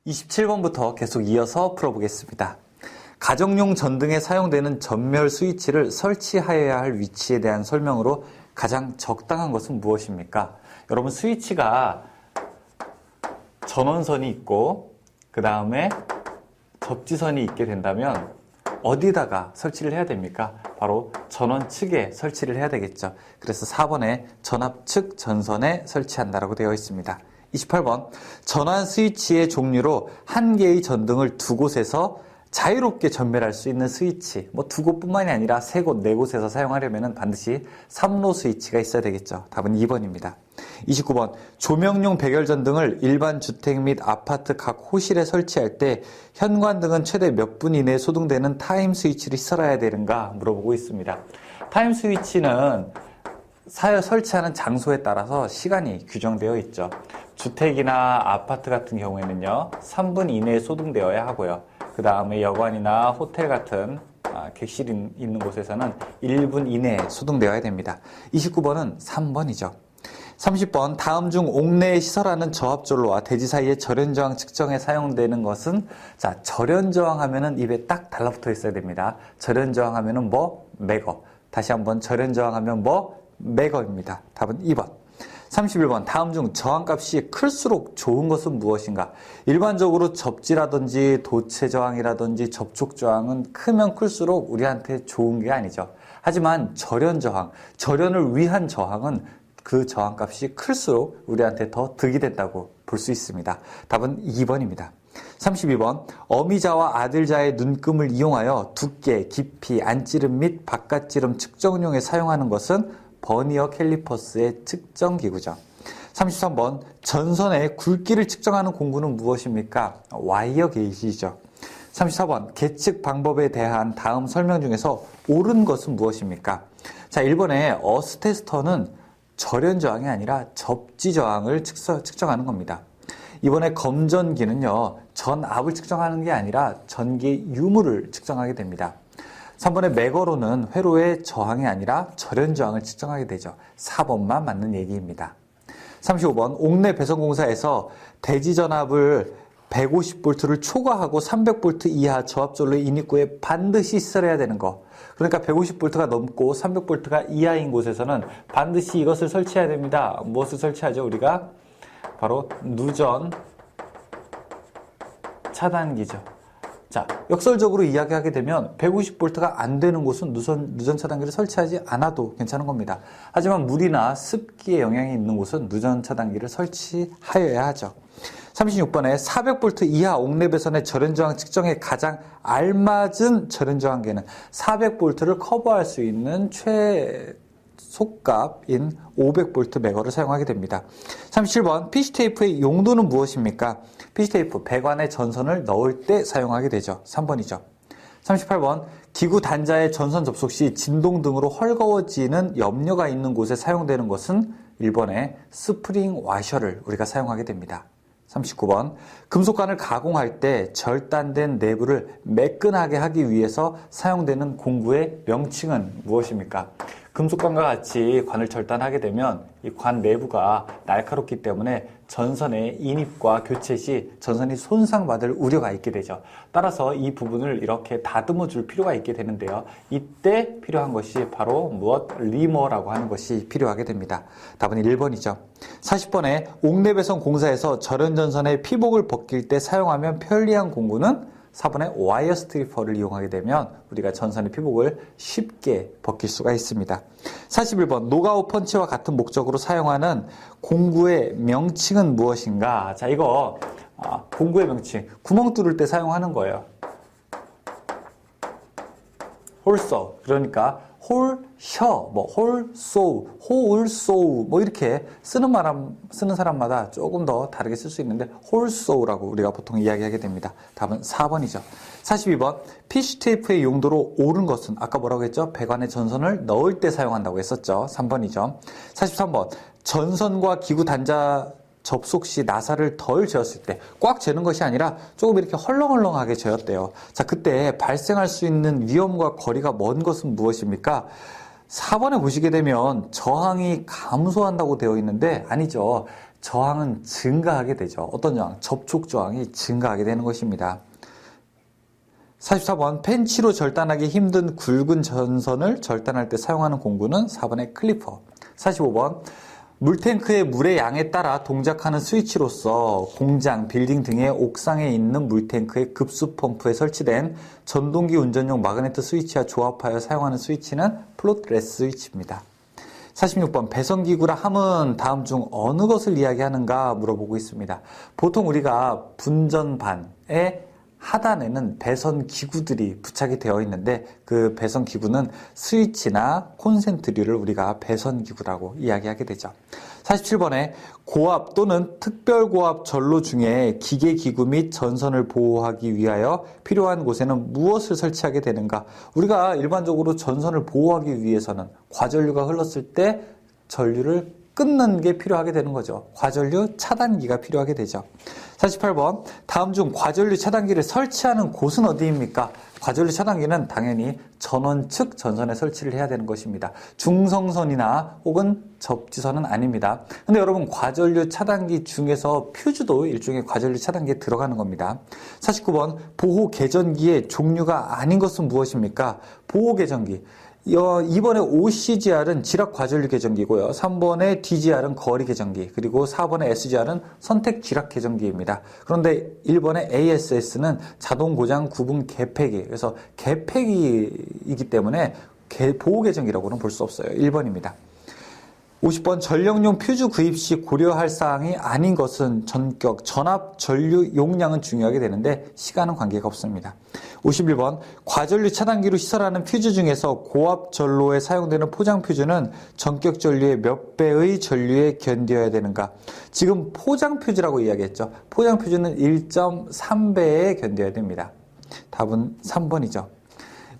27번부터 계속 이어서 풀어보겠습니다. 가정용 전등에 사용되는 전멸 스위치를 설치하여야 할 위치에 대한 설명으로 가장 적당한 것은 무엇입니까? 여러분, 스위치가 전원선이 있고 그 다음에 접지선이 있게 된다면 어디다가 설치를 해야 됩니까? 바로 전원 측에 설치를 해야 되겠죠. 그래서 4번에 전압 측 전선에 설치한다라고 되어 있습니다. 28번, 전환 스위치의 종류로 한 개의 전등을 두 곳에서 자유롭게 전멸할 수 있는 스위치, 두 곳뿐만이 아니라 세 곳, 네 곳에서 사용하려면 반드시 3로 스위치가 있어야 되겠죠. 답은 2번입니다. 29번, 조명용 백열전등을 일반 주택 및 아파트 각 호실에 설치할 때 현관등은 최대 몇 분 이내에 소등되는 타임 스위치를 있어야 되는가 물어보고 있습니다. 타임 스위치는 설치하는 장소에 따라서 시간이 규정되어 있죠. 주택이나 아파트 같은 경우에는요, 3분 이내에 소등되어야 하고요. 그 다음에 여관이나 호텔 같은 객실이 있는 곳에서는 1분 이내에 소등되어야 됩니다. 29번은 3번이죠. 30번, 다음 중 옥내에 시설하는 저압전로와 대지 사이의 절연저항 측정에 사용되는 것은, 자, 절연저항 하면은 입에 딱 달라붙어 있어야 됩니다. 절연저항 하면은 매거. 다시 한번 절연저항 하면 매거입니다. 답은 2번. 31번, 다음 중 저항값이 클수록 좋은 것은 무엇인가? 일반적으로 접지라든지 도체 저항이라든지 접촉 저항은 크면 클수록 우리한테 좋은 게 아니죠. 하지만 절연 저항, 절연을 위한 저항은 그 저항값이 클수록 우리한테 더 득이 된다고 볼 수 있습니다. 답은 2번입니다. 32번, 어미자와 아들자의 눈금을 이용하여 두께, 깊이, 안찌름 및 바깥찌름 측정용에 사용하는 것은 버니어 캘리퍼스의 측정기구죠. 33번, 전선의 굵기를 측정하는 공구는 무엇입니까? 와이어 게이지죠. 34번, 계측 방법에 대한 다음 설명 중에서 옳은 것은 무엇입니까? 자, 1번에 어스 테스터는 절연 저항이 아니라 접지 저항을 측정하는 겁니다. 이번에 검전기는요, 전압을 측정하는 게 아니라 전기의 유무를 측정하게 됩니다. 3번의 매거로는 회로의 저항이 아니라 절연 저항을 측정하게 되죠. 4번만 맞는 얘기입니다. 35번, 옥내 배선공사에서 대지 전압을 150V를 초과하고 300V 이하 저압전로의 인입구에 반드시 시설해야 되는 거. 그러니까 150V가 넘고 300V가 이하인 곳에서는 반드시 이것을 설치해야 됩니다. 무엇을 설치하죠? 우리가 바로 누전 차단기죠. 자, 역설적으로 이야기하게 되면 150V가 안 되는 곳은 누전 차단기를 설치하지 않아도 괜찮은 겁니다. 하지만 물이나 습기의 영향이 있는 곳은 누전 차단기를 설치하여야 하죠. 36번에 400V 이하 옥내 배선의 절연 저항 측정에 가장 알맞은 절연 저항계는 400V를 커버할 수 있는 최소값인 500V 매거를 사용하게 됩니다. 37번, 피시테이프의 용도는 무엇입니까? 피시테이프, 배관에 전선을 넣을 때 사용하게 되죠. 3번이죠. 38번, 기구 단자의 전선 접속 시 진동 등으로 헐거워지는 염료가 있는 곳에 사용되는 것은 1번의 스프링 와셔를 우리가 사용하게 됩니다. 39번, 금속관을 가공할 때 절단된 내부를 매끈하게 하기 위해서 사용되는 공구의 명칭은 무엇입니까? 금속관과 같이 관을 절단하게 되면 이 관 내부가 날카롭기 때문에 전선의 인입과 교체 시 전선이 손상받을 우려가 있게 되죠. 따라서 이 부분을 이렇게 다듬어 줄 필요가 있게 되는데요. 이때 필요한 것이 바로 리머라고 하는 것이 필요하게 됩니다. 답은 1번이죠. 40번에 옥내 배선 공사에서 절연전선의 피복을 벗길 때 사용하면 편리한 공구는 4번의 와이어 스트리퍼를 이용하게 되면 우리가 전선의 피복을 쉽게 벗길 수가 있습니다. 41번, 노가우 펀치와 같은 목적으로 사용하는 공구의 명칭은 무엇인가? 자, 이거 공구의 명칭, 구멍 뚫을 때 사용하는 거예요. 홀서, 그러니까 홀셔, 홀소우, 호울소우, 이렇게 쓰는 사람마다 조금 더 다르게 쓸 수 있는데 홀소우라고 우리가 보통 이야기하게 됩니다. 답은 4번이죠. 42번, 피쉬테이프의 용도로 옳은 것은 아까 뭐라고 했죠? 배관에 전선을 넣을 때 사용한다고 했었죠. 3번이죠. 43번, 전선과 기구 단자 접속 시 나사를 덜 재었을 때 꽉 재는 것이 아니라 조금 이렇게 헐렁헐렁하게 재었대요. 자, 그때 발생할 수 있는 위험과 거리가 먼 것은 무엇입니까? 4번에 보시게 되면 저항이 감소한다고 되어 있는데 아니죠. 저항은 증가하게 되죠. 어떤 저항? 접촉 저항이 증가하게 되는 것입니다. 44번 펜치로 절단하기 힘든 굵은 전선을 절단할 때 사용하는 공구는 4번의 클리퍼. 45번 물탱크의 물의 양에 따라 동작하는 스위치로서 공장, 빌딩 등의 옥상에 있는 물탱크의 급수 펌프에 설치된 전동기 운전용 마그네트 스위치와 조합하여 사용하는 스위치는 플롯레스 스위치입니다. 46번 배선기구라 함은 다음 중 어느 것을 이야기하는가 물어보고 있습니다. 보통 우리가 분전반에 하단에는 배선 기구들이 부착이 되어 있는데 그 배선 기구는 스위치나 콘센트류를 우리가 배선 기구라고 이야기하게 되죠. 47번에 고압 또는 특별고압 전로 중에 기계 기구 및 전선을 보호하기 위하여 필요한 곳에는 무엇을 설치하게 되는가? 우리가 일반적으로 전선을 보호하기 위해서는 과전류가 흘렀을 때 전류를 끊는 게 필요하게 되는 거죠. 과전류 차단기가 필요하게 되죠. 48번 다음 중 과전류 차단기를 설치하는 곳은 어디입니까? 과전류 차단기는 당연히 전원 측 전선에 설치를 해야 되는 것입니다. 중성선이나 혹은 접지선은 아닙니다. 근데 여러분 과전류 차단기 중에서 퓨즈도 일종의 과전류 차단기에 들어가는 겁니다. 49번 보호 개전기의 종류가 아닌 것은 무엇입니까? 보호 개전기 2번의 OCGR은 지락 과전류 개전기고요. 3번의 DGR은 거리 개전기, 그리고 4번의 SGR은 선택 지락 개전기입니다. 그런데 1번의 ASS는 자동 고장 구분 개폐기, 그래서 개폐기이기 때문에 보호 개전기라고는 볼 수 없어요. 1번입니다. 50번 전력용 퓨즈 구입 시 고려할 사항이 아닌 것은 전격, 전압, 전류 용량은 중요하게 되는데 시간은 관계가 없습니다. 51번 과전류 차단기로 시설하는 퓨즈 중에서 고압 전로에 사용되는 포장 퓨즈는 전격 전류의 몇 배의 전류에 견뎌야 되는가? 지금 포장 퓨즈라고 이야기했죠. 포장 퓨즈는 1.3배에 견뎌야 됩니다. 답은 3번이죠.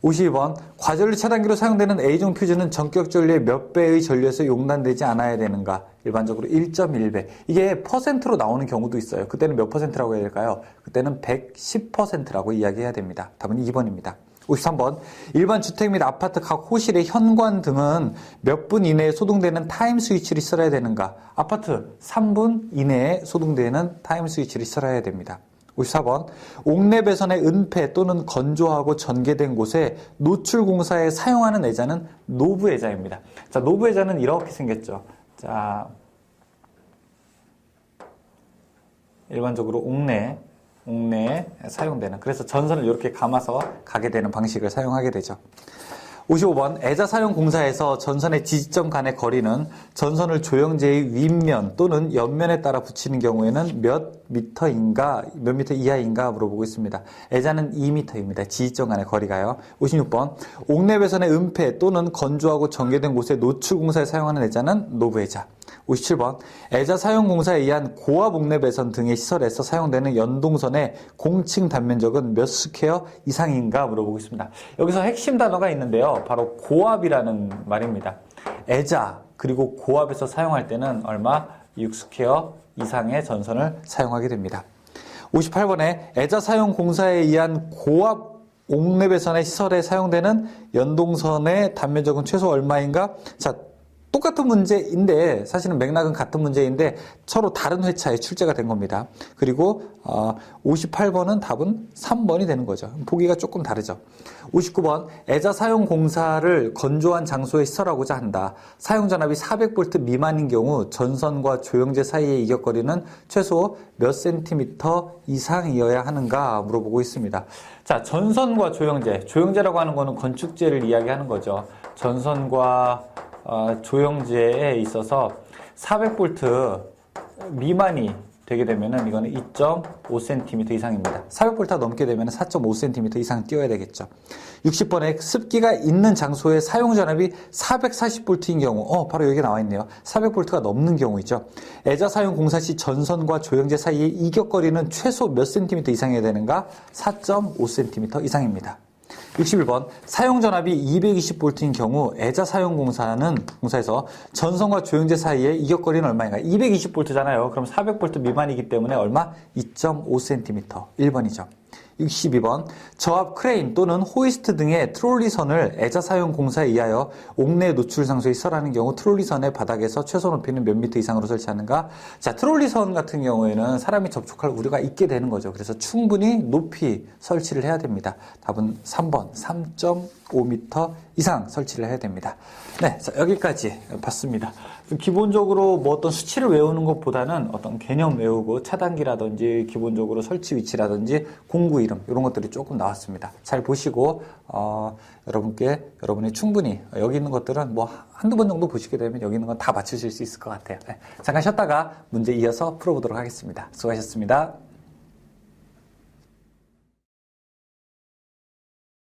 52번 과전류 차단기로 사용되는 A종 퓨즈는 전격 전류의 몇 배의 전류에서 용단되지 않아야 되는가? 일반적으로 1.1배. 이게 퍼센트로 나오는 경우도 있어요. 그때는 몇 퍼센트라고 해야 될까요? 그때는 110%라고 이야기해야 됩니다. 답은 2번입니다. 53번 일반 주택 및 아파트 각 호실의 현관 등은 몇 분 이내에 소등되는 타임 스위치를 써야 되는가? 아파트 3분 이내에 소등되는 타임 스위치를 써야 됩니다. 54번 옥내 배선의 은폐 또는 건조하고 전개된 곳에 노출 공사에 사용하는 애자는 노브 애자입니다. 자, 노브 애자는 이렇게 생겼죠. 자, 일반적으로 옥내에 사용되는, 그래서 전선을 이렇게 감아서 가게 되는 방식을 사용하게 되죠. 55번 애자 사용 공사에서 전선의 지지점 간의 거리는 전선을 조영제의 윗면 또는 옆면에 따라 붙이는 경우에는 몇 미터 이하인가 물어보고 있습니다. 애자는 2m입니다. 지지점 간의 거리가요. 56번 옥내 배선의 은폐 또는 건조하고 전개된 곳에 노출 공사에 사용하는 애자는 노브 애자. 57번 애자 사용 공사에 의한 고압 옥내 배선 등의 시설에서 사용되는 연동선의 공층 단면적은 몇 스퀘어 이상인가 물어보고 있습니다. 여기서 핵심 단어가 있는데요. 바로 고압이라는 말입니다. 애자 그리고 고압에서 사용할 때는 얼마? 6스퀘어 이상의 전선을 사용하게 됩니다. 58번에 애자 사용 공사에 의한 고압 옥내 배선의 시설에 사용되는 연동선의 단면적은 최소 얼마인가? 자, 똑같은 문제인데 사실은 맥락은 같은 문제인데 서로 다른 회차에 출제가 된 겁니다. 그리고 58번은 답은 3번이 되는 거죠. 보기가 조금 다르죠. 59번 애자 사용 공사를 건조한 장소에 시설하고자 한다. 사용 전압이 400V 미만인 경우 전선과 조영제 사이의 이격거리는 최소 몇 센티미터 이상이어야 하는가 물어보고 있습니다. 자, 전선과 조영제라고 하는 거는 건축재를 이야기하는 거죠. 전선과 조영제에 있어서 400V 미만이 되게 되면은 이거는 2.5cm 이상입니다. 400V가 넘게 되면 4.5cm 이상 띄워야 되겠죠. 60번에 습기가 있는 장소의 사용 전압이 440V인 경우, 바로 여기 나와 있네요. 400V가 넘는 경우이죠. 애자 사용 공사 시 전선과 조영제 사이의 이격거리는 최소 몇 cm 이상이어야 되는가? 4.5cm 이상입니다. 61번 사용 전압이 220V인 경우 애자 사용 공사에서 전선과 조영제 사이의 이격거리는 얼마인가? 220V잖아요. 그럼 400V 미만이기 때문에 얼마? 2.5cm. 1번이죠. 62번. 저압 크레인 또는 호이스트 등의 트롤리선을 애자 사용 공사에 의하여 옥내 노출 상소에 설하는 경우 트롤리선의 바닥에서 최소 높이는 몇 미터 이상으로 설치하는가? 자, 트롤리선 같은 경우에는 사람이 접촉할 우려가 있게 되는 거죠. 그래서 충분히 높이 설치를 해야 됩니다. 답은 3번 3.5m 이상 설치를 해야 됩니다. 네, 자, 여기까지 봤습니다. 기본적으로 뭐 어떤 수치를 외우는 것보다는 어떤 개념 외우고 차단기라든지 기본적으로 설치 위치라든지 공구 이름 이런 것들이 조금 나왔습니다. 잘 보시고 여러분이 충분히 여기 있는 것들은 뭐 한두 번 정도 보시게 되면 여기 있는 건 다 맞추실 수 있을 것 같아요. 네, 잠깐 쉬었다가 문제 이어서 풀어보도록 하겠습니다. 수고하셨습니다.